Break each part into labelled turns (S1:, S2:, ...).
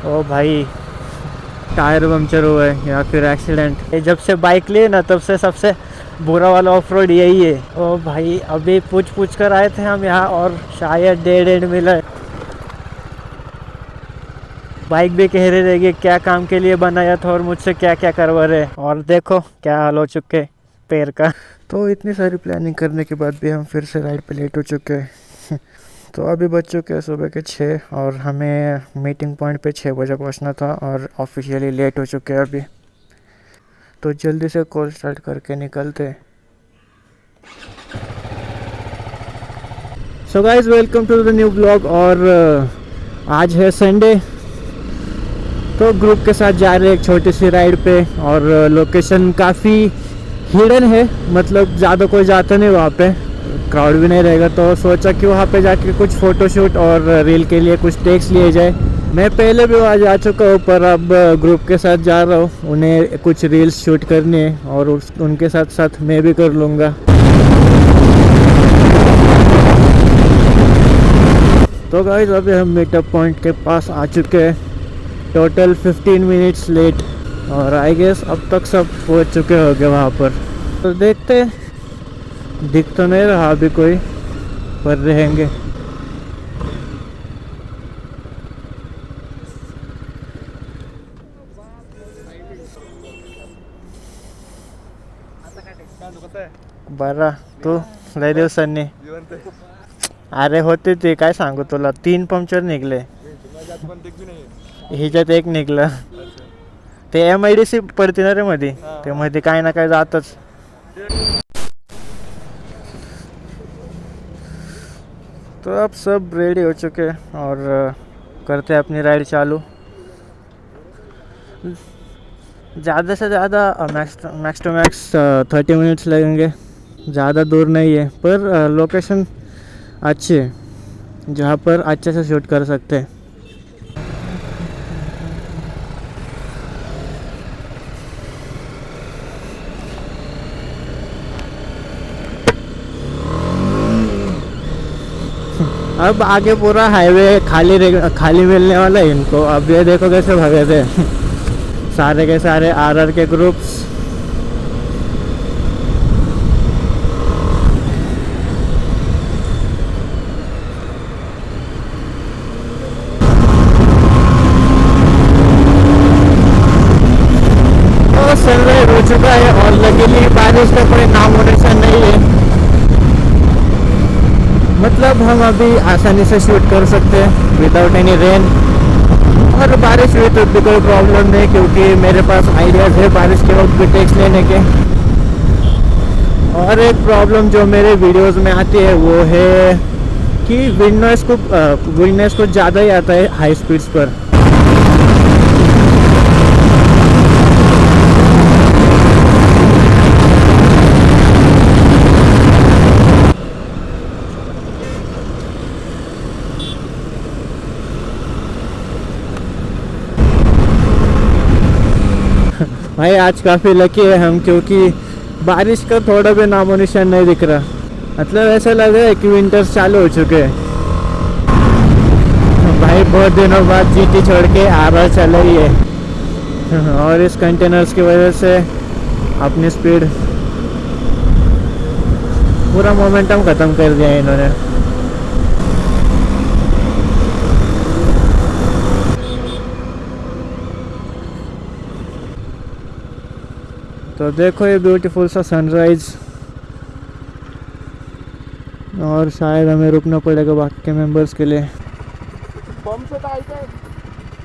S1: ओ भाई, tyre puncture हुआ है या फिर एक्सीडेंट। जब से बाइक ली ना तब से सबसे बुरा वाला ऑफ रोड यही है। ओ भाई, अभी पूछ कर आए थे हम यहाँ और शायद डेड एंड मिला है। बाइक भी कह रही रहेगी क्या काम के लिए बनाया था और मुझसे क्या क्या करवा रहे, और देखो क्या हाल हो चुके पैर का। तो इतनी सारी प्लानिंग करने के बाद भी हम फिर से राइड पे लेट हो चुके हैं। तो अभी बज चुके हैं सुबह के 6 और हमें मीटिंग पॉइंट पे 6 बजे पहुंचना था और ऑफिशियली लेट हो चुके हैं अभी। तो जल्दी से कॉल स्टार्ट करके निकलते। So guys, welcome to the new blog. और आज है संडे, तो ग्रुप के साथ जा रहे हैं एक छोटी सी राइड पे। और लोकेशन काफ़ी हिडन है, मतलब ज़्यादा कोई जाता नहीं वहाँ पे, क्राउड भी नहीं रहेगा। तो सोचा कि वहाँ पे जाके कुछ फ़ोटोशूट और रील के लिए कुछ टेक्स लिए जाए। मैं पहले भी वहाँ जा चुका हूँ, पर अब ग्रुप के साथ जा रहा हूँ, उन्हें कुछ रील्स शूट करनी है और उनके साथ साथ मैं भी कर लूँगा। तो गाइस, अभी हम मीटअप पॉइंट के पास आ चुके हैं, टोटल 15 मिनट्स लेट। और आई गेस अब तक सब पहुंच चुके होंगे वहाँ पर। तो देखते, दिख तो नहीं रहा अभी कोई, पर रहेंगे। बरा तू लय दिवसांनी. अरे होते ते काय सांगू तुला, 3 पंक्चर निघले, ह्याच्यात एक निघलं. ते MIDC पडते ना रे मध्ये, ते मध्ये काय ना काय जातच. तो अब सब रेडी हो चुके हैं और करते हैं अपनी राइड चालू। ज़्यादा से ज़्यादा मैक्स टू मैक्स 30 मिनट्स लगेंगे, ज़्यादा दूर नहीं है, पर लोकेशन अच्छी है जहाँ पर अच्छे से शूट कर सकते हैं। अब आगे पूरा हाईवे खाली मिलने वाला है इनको। अब ये देखो कैसे भगे थे सारे के सारे RR के ग्रुप्स। तो सनराइज हो चुका है और लगेली बारिश का कोई नाम और निशान नहीं है, मतलब हम अभी आसानी से शूट कर सकते हैं विदाउट एनी रेन। और बारिश हुई तो भी कोई प्रॉब्लम नहीं, क्योंकि मेरे पास आइडियाज़ है बारिश के वक्त भी टेक्स लेने के। और एक प्रॉब्लम जो मेरे वीडियोस में आती है वो है कि विंड नॉइज़ को ज़्यादा ही आता है हाई स्पीड्स पर। भाई आज काफ़ी लकी है हम, क्योंकि बारिश का थोड़ा भी नामो निशान नहीं दिख रहा। मतलब ऐसा लग रहा है कि विंटर्स चालू हो चुके हैं। भाई बहुत दिनों बाद GT छोड़ के RR चल रही है और इस कंटेनर्स की वजह से अपनी स्पीड, पूरा मोमेंटम ख़त्म कर दिया इन्होंने। तो देखो ये ब्यूटीफुल सा सनराइज़, और शायद हमें रुकना पड़ेगा बाकी के मेंबर्स के लिए।
S2: बम से जायचंय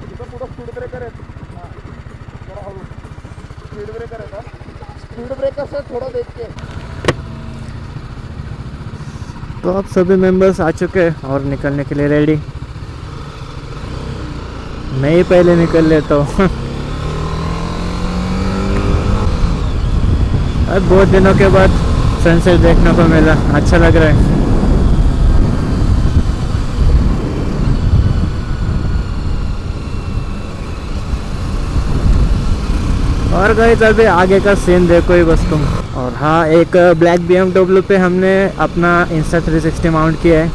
S2: तिथं पुढं स्पीड ब्रेकर आहेत. जरा हळू स्पीड ब्रेकर आहे का, स्पीड ब्रेकर से थोड़ा देख के.
S1: तो अब सभी मेंबर्स आ चुके हैं और निकलने के लिए रेडी। मैं ही पहले निकल लेता हूँ। अब बहुत दिनों के बाद सनसेट देखने को मिला, अच्छा लग रहा है। और गाइस अभी आगे का सीन देखो ही बस तुम। और हाँ, एक ब्लैक BMW पे हमने अपना Insta360 माउंट किया है।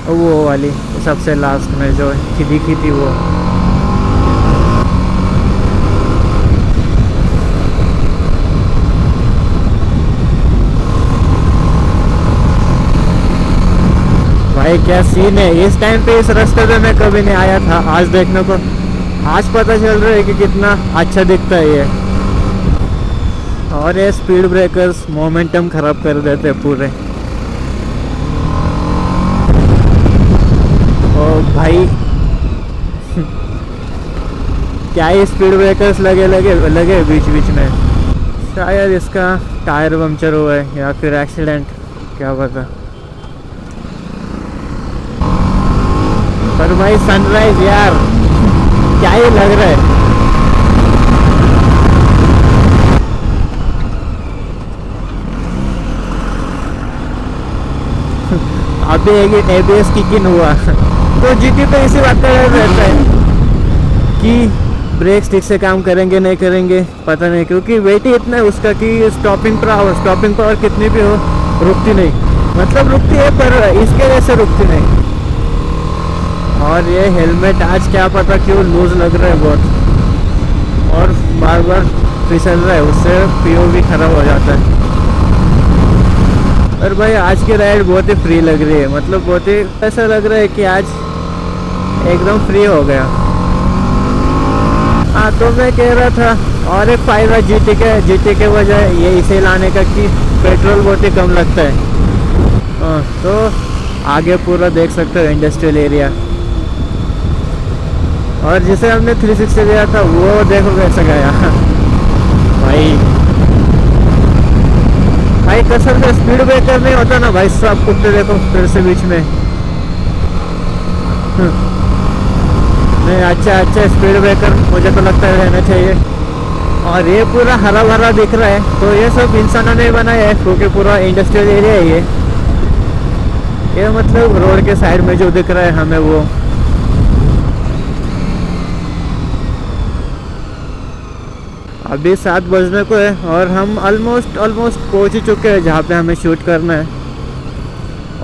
S1: वो वाली सबसे लास्ट में जो दिखी थी वो। भाई क्या सीन है इस टाइम पे, इस रास्ते पे मैं कभी नहीं आया था, आज देखने को आज पता चल रहा है कि कितना अच्छा दिखता है ये। और ये स्पीड ब्रेकर्स मोमेंटम खराब कर देते हैं पूरे। ओ भाई क्या ही स्पीड ब्रेकर्स लगे लगे बीच बीच में। शायद इसका टायर पंक्चर हुआ है या फिर एक्सीडेंट, क्या पता। पर भाई सनराइज यार क्या ही लग रहा है। अभी ABS किक इन हुआ तो GT पे इसी बात का डर रहता है कि ब्रेक ठीक से काम करेंगे नहीं करेंगे पता नहीं, क्योंकि वेट ही इतना है उसका कि स्टॉपिंग पावर कितनी भी हो रुकती नहीं, मतलब रुकती है पर इसके जैसे रुकती नहीं। और ये हेलमेट आज क्या पता क्यों लूज लग रहा है बहुत, और बार बार फिसल रहा है, उससे POV खराब हो जाता है। और भाई आज की राइड बहुत ही फ्री लग रही है, मतलब बहुत ही ऐसा लग रहा है कि आज एकदम फ्री हो गया। हाँ तो मैं कह रहा था और एक फायदा GT के वजह ये इसे लाने का कि पेट्रोल बहुत ही कम लगता है। तो आगे पूरा देख सकते हो इंडस्ट्रियल एरिया, और जिसे हमने 360 दिया था वो देखो कैसे गया भाई कसम से स्पीड ब्रेकर नहीं होता ना भाई सब कुत्ते देखो फिर से बीच में। नहीं अच्छा स्पीड ब्रेकर मुझे तो लगता है रहना चाहिए। और ये पूरा हरा भरा दिख रहा है तो ये सब इंसानों ने बनाया है, क्योंकि पूरा इंडस्ट्रियल एरिया है ये मतलब रोड के साइड में जो दिख रहा है हमें वो। अभी 7 बजने को है और हम ऑलमोस्ट पहुंच ही चुके हैं जहाँ पे हमें शूट करना है।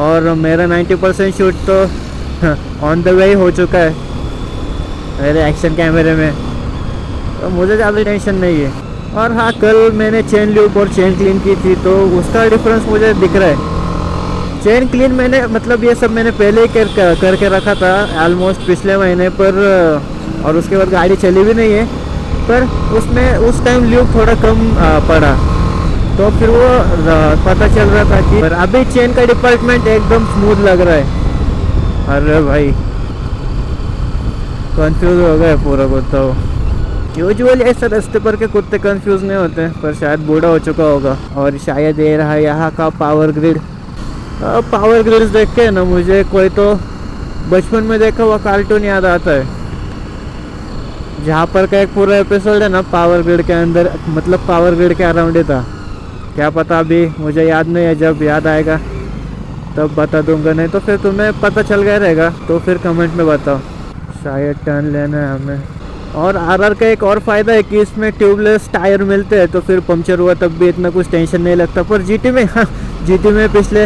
S1: और मेरा 90% शूट तो ऑन द वे ही हो चुका है मेरे एक्शन कैमरे में, तो मुझे ज़्यादा टेंशन नहीं है। और हाँ कल मैंने चेन लूप और चेन क्लीन की थी तो उसका डिफरेंस मुझे दिख रहा है। चेन क्लीन मैंने मतलब ये सब मैंने पहले ही करके रखा था ऑलमोस्ट पिछले महीने पर, और उसके बाद गाड़ी चली भी नहीं है, पर उसमें उस टाइम लूप थोड़ा कम पड़ा तो फिर वो पता चल रहा था कि। पर अभी चेन का डिपार्टमेंट एकदम स्मूथ लग रहा है। अरे भाई कंफ्यूज हो गए पूरा कुत्ता। यूजुअली ऐसे रास्ते पर के कुत्ते कंफ्यूज नहीं होते, पर शायद बूढ़ा हो चुका होगा। और शायद ये रहा यहाँ का पावर ग्रिड। पावर ग्रिड्स देख के ना मुझे कोई तो बचपन में देखा हुआ कार्टून याद आता है, जहाँ पर का एक पूरा एपिसोड है ना पावर ग्रिड के अंदर, मतलब पावर ग्रिड के अराउंड ही था। क्या पता अभी मुझे याद नहीं है, जब याद आएगा तब बता दूंगा, नहीं तो फिर तुम्हें पता चल गया रहेगा तो फिर कमेंट में बताओ। शायद टर्न लेना है हमें। और RR का एक और फ़ायदा है कि इसमें ट्यूबलेस टायर मिलते हैं, तो फिर पंक्चर हुआ तब भी इतना कुछ टेंशन नहीं लगता। पर GT में GT में पिछले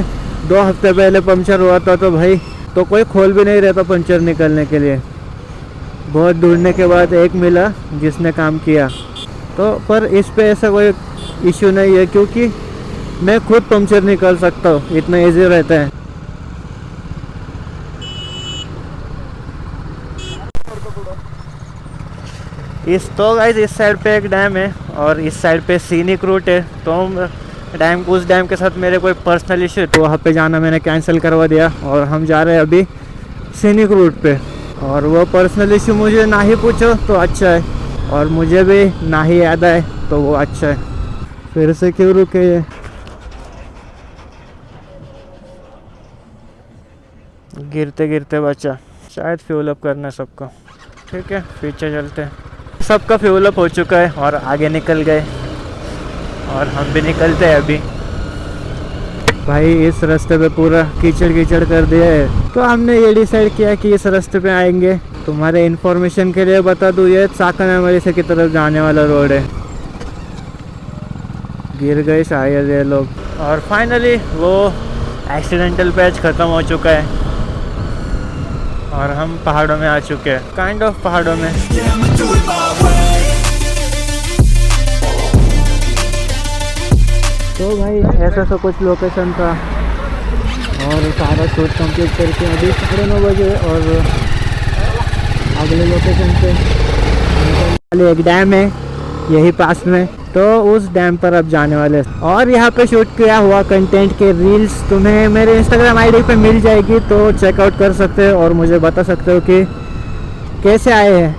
S1: 2 हफ्ते पहले पंक्चर हुआ था तो भाई तो कोई खोल भी नहीं रहता पंक्चर निकलने के लिए। बहुत ढूंढने के बाद एक मिला जिसने काम किया, तो पर इस पे ऐसा कोई इशू नहीं है क्योंकि मैं खुद पंक्चर निकाल सकता हूँ, इतना इजी रहता है। इस साइड पे एक डैम है और इस साइड पे सीनिक रूट है, तो उस डैम के साथ मेरे कोई पर्सनल इशू है तो वहाँ पे जाना मैंने कैंसिल करवा दिया और हम जा रहे हैं अभी सीनिक रूट पे। और वो पर्सनल इशू मुझे ना ही पूछो तो अच्छा है, और मुझे भी ना ही याद आए तो वो अच्छा है। फिर से क्यों रुके ये? गिरते गिरते बचा, शायद फ्यूल अप करना है सबको। ठीक है पीछे चलते हैं। सबका फ्यूल अप हो चुका है और आगे निकल गए, और हम भी निकलते हैं अभी। भाई इस रास्ते पे पूरा कीचड़ कर दिया है, तो हमने ये डिसाइड किया कि इस रास्ते पे आएंगे। तुम्हारे इन्फॉर्मेशन के लिए बता दूँ ये साकनामरी से की तरफ जाने वाला रोड है। गिर गए शायद ये लोग। और फाइनली वो एक्सीडेंटल पैच ख़त्म हो चुका है, और हम पहाड़ों में आ चुके हैं, काइंड ऑफ पहाड़ों में। तो भाई ऐसा सा कुछ लोकेशन था और सारा शूट कंप्लीट करके अभी 9:30 बजे और अगले लोकेशन पे एक डैम है यही पास में, तो उस डैम पर अब जाने वाले हैं। और यहाँ पे शूट किया हुआ कंटेंट के रील्स तुम्हें मेरे इंस्टाग्राम आईडी पे मिल जाएगी, तो चेकआउट कर सकते हो और मुझे बता सकते हो कि कैसे आए हैं।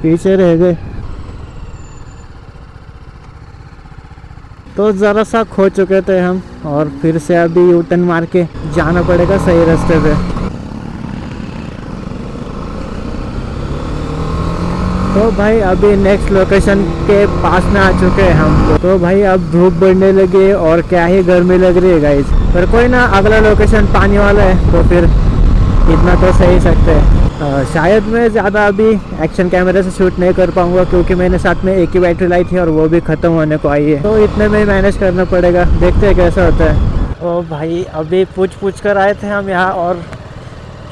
S1: पीछे रह गए तो ज़रा सा खो चुके थे हम और फिर से अभी यू टर्न मार के जाना पड़ेगा सही रास्ते पे। तो भाई अभी नेक्स्ट लोकेशन के पास में आ चुके हैं हम। तो भाई अब धूप बढ़ने लगी और क्या ही गर्मी लग रही है गाइस, पर कोई ना, अगला लोकेशन पानी वाला है तो फिर इतना तो सही सकते हैं। शायद मैं ज़्यादा अभी एक्शन कैमरे से शूट नहीं कर पाऊँगा क्योंकि मैंने साथ में एक ही बैटरी लाई थी और वो भी ख़त्म होने को आई है, तो इतने में ही मैनेज करना पड़ेगा, देखते हैं कैसा होता है। ओ भाई अभी पूछ कर आए थे हम यहाँ और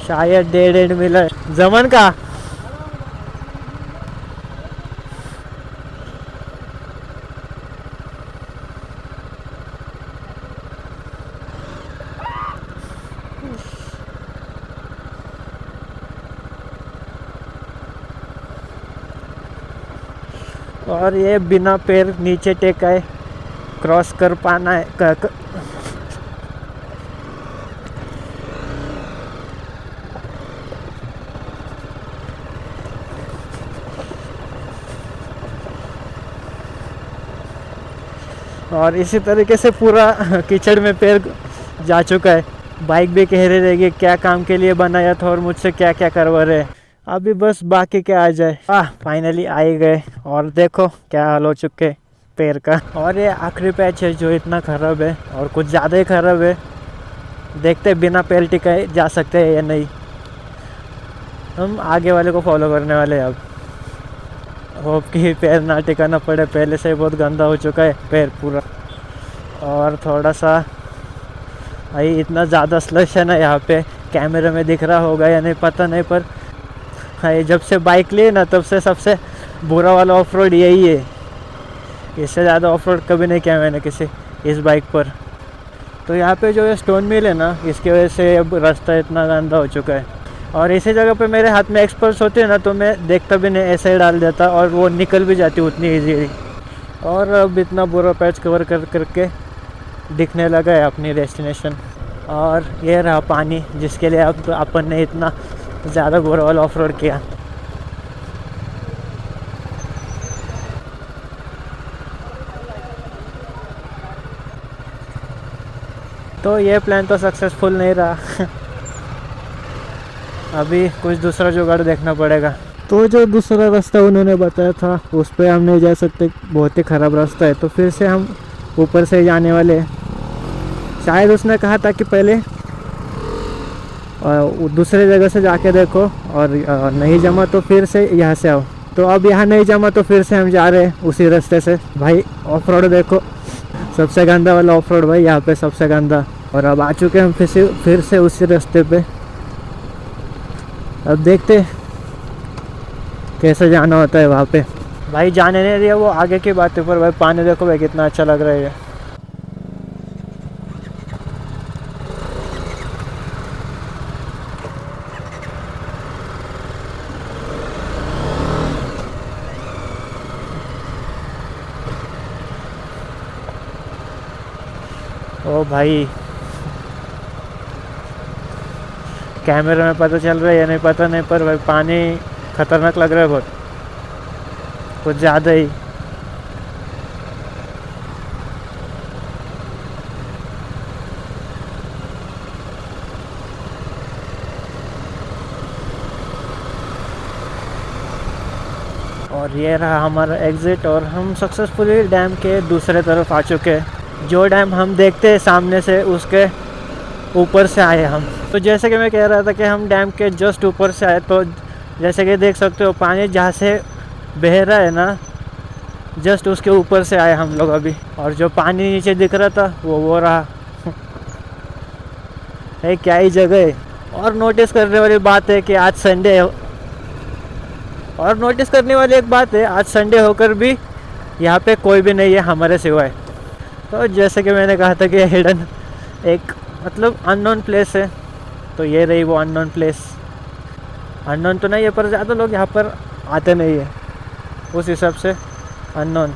S1: शायद डेड एंड मिला जमन का। और ये बिना पैर नीचे टेकाए क्रॉस कर पाना है और इसी तरीके से पूरा कीचड़ में पैर जा चुका है। बाइक भी कह रहे रहेगी क्या काम के लिए बनाया था और मुझसे क्या क्या करवा रहे। अभी बस बाकी क्या आ जाए। फाइनली आ ही गए और देखो क्या हाल हो चुके पैर का। और ये आखिरी पैच है जो इतना ख़राब है और कुछ ज़्यादा ही ख़राब है। देखते बिना पैर टिकाए जा सकते हैं या नहीं। हम आगे वाले को फॉलो करने वाले हैं अब। होप कि पैर ना टिकाना पड़े, पहले से बहुत गंदा हो चुका है पैर पूरा। और थोड़ा सा भाई इतना ज़्यादा स्लश है ना यहाँ पे, कैमरे में दिख रहा होगा या नहीं पता नहीं, पर भाई जब से बाइक ली ना तब से सबसे बुरा वाला ऑफ रोड यही है। इससे ज़्यादा ऑफ रोड कभी नहीं किया मैंने किसी इस बाइक पर। तो यहाँ पे जो ये स्टोन मिल है ना, इसकी वजह से अब रास्ता इतना गंदा हो चुका है। और इसी जगह पे मेरे हाथ में एक्सपल्स होती है ना तो मैं देखता भी नहीं, ऐसे ही डाल देता और वो निकल भी जाती उतनी ईजीली। और अब इतना बुरा पैच कवर करके दिखने लगा है अपनी डेस्टिनेशन। और ये रहा पानी जिसके लिए अब अपन ने इतना ज़्यादा बुरा वाला ऑफ रोड किया। तो ये प्लान तो सक्सेसफुल नहीं रहा अभी कुछ दूसरा जुगाड़ देखना पड़ेगा। तो जो दूसरा रास्ता उन्होंने बताया था उस पर हम नहीं जा सकते, बहुत ही ख़राब रास्ता है, तो फिर से हम ऊपर से जाने वाले हैं। शायद उसने कहा था कि पहले दूसरे जगह से जाके देखो और नहीं जमा तो फिर से यहाँ से आओ। तो अब यहाँ नहीं जमा तो फिर से हम जा रहे हैं उसी रास्ते से। भाई ऑफ रोड देखो, सबसे गंदा वाला ऑफ रोड भाई यहाँ पे सबसे गंदा। और अब आ चुके हैं हम फिर से उसी रास्ते पे। अब देखते कैसे जाना होता है वहाँ पे। भाई जाने नहीं दिया वो आगे की बात है, पर भाई पानी देखो भाई कितना अच्छा लग रहा है। ओ भाई कैमरे में पता चल रहा है या नहीं पता नहीं, पर भाई पानी खतरनाक लग रहा है बहुत, कुछ ज़्यादा ही। और ये रहा हमारा एग्ज़िट और हम सक्सेसफुली डैम के दूसरे तरफ आ चुके हैं। जो डैम हम देखते हैं सामने से उसके ऊपर से आए हम। तो जैसे कि मैं कह रहा था कि हम डैम के जस्ट ऊपर से आए, तो जैसे कि देख सकते हो पानी जहाँ से बह रहा है ना जस्ट उसके ऊपर से आए हम लोग अभी। और जो पानी नीचे दिख रहा था वो रहा है, क्या ही जगह है। और नोटिस करने वाली बात है कि आज संडे है, और नोटिस करने वाली एक बात है, आज संडे होकर भी यहाँ पे कोई भी नहीं है हमारे सिवाय। तो जैसे कि मैंने कहा था कि हिडन एक मतलब अननोन प्लेस है, तो ये रही वो अननोन प्लेस। अननोन तो नहीं है पर ज़्यादा लोग यहाँ पर आते नहीं है, उस हिसाब से अननोन।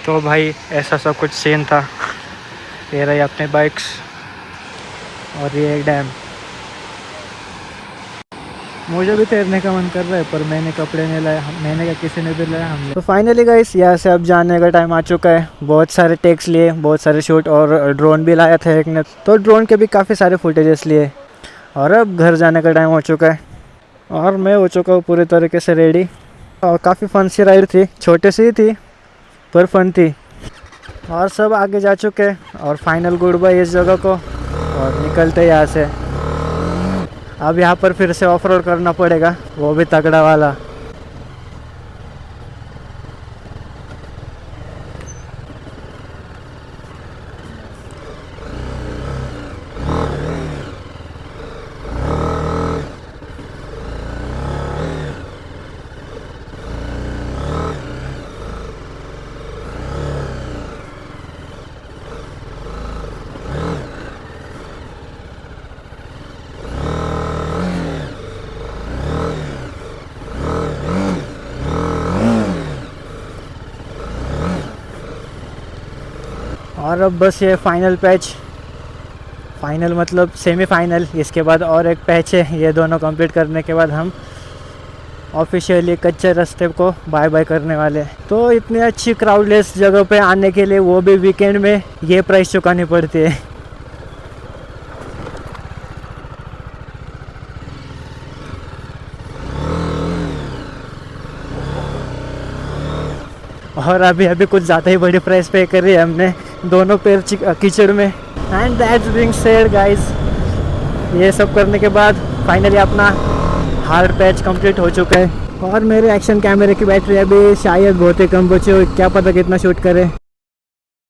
S1: तो भाई ऐसा सब कुछ सीन था। ये रही अपने बाइक्स और ये डैम। मुझे भी तैरने का मन कर रहा है पर मैंने कपड़े नहीं लाया, मैंने क्या किसी ने भी लाया, हमने। तो फाइनली गाइस यहाँ से अब जाने का टाइम आ चुका है। बहुत सारे टेक्स लिए, बहुत सारे शूट, और ड्रोन भी लाया था एक ने, तो ड्रोन के भी काफ़ी सारे फुटेजेस लिए। और अब घर जाने का टाइम हो चुका है और मैं हो चुका हूँ पूरी तरीके से रेडी। और काफ़ी फन सी राइड थी, छोटी सी थी पर फन थी। और सब आगे जा चुके हैं और फाइनल गुड बाय इस जगह को, और निकलते यहाँ से। अब यहाँ पर फिर से ऑफ रोड करना पड़ेगा, वो भी तगड़ा वाला। और अब बस ये फाइनल पैच, फाइनल मतलब सेमीफाइनल, इसके बाद और एक पैच है। ये दोनों कंप्लीट करने के बाद हम ऑफिशियली कच्चे रास्ते को बाय बाय करने वाले हैं। तो इतनी अच्छी क्राउडलेस जगह पे आने के लिए, वो भी वीकेंड में, ये प्राइस चुकानी पड़ती है। और अभी अभी कुछ ज़्यादा ही बड़ी प्राइस पे करी है हमने, दोनों पैर कीचड़ में। And that's being said guys, ये सब करने के बाद फाइनली अपना हार्ड पैच कंप्लीट हो चुका है। और मेरे एक्शन कैमरे की बैटरी अभी शायद बहुत ही कम बची हो, क्या पता कितना शूट करे।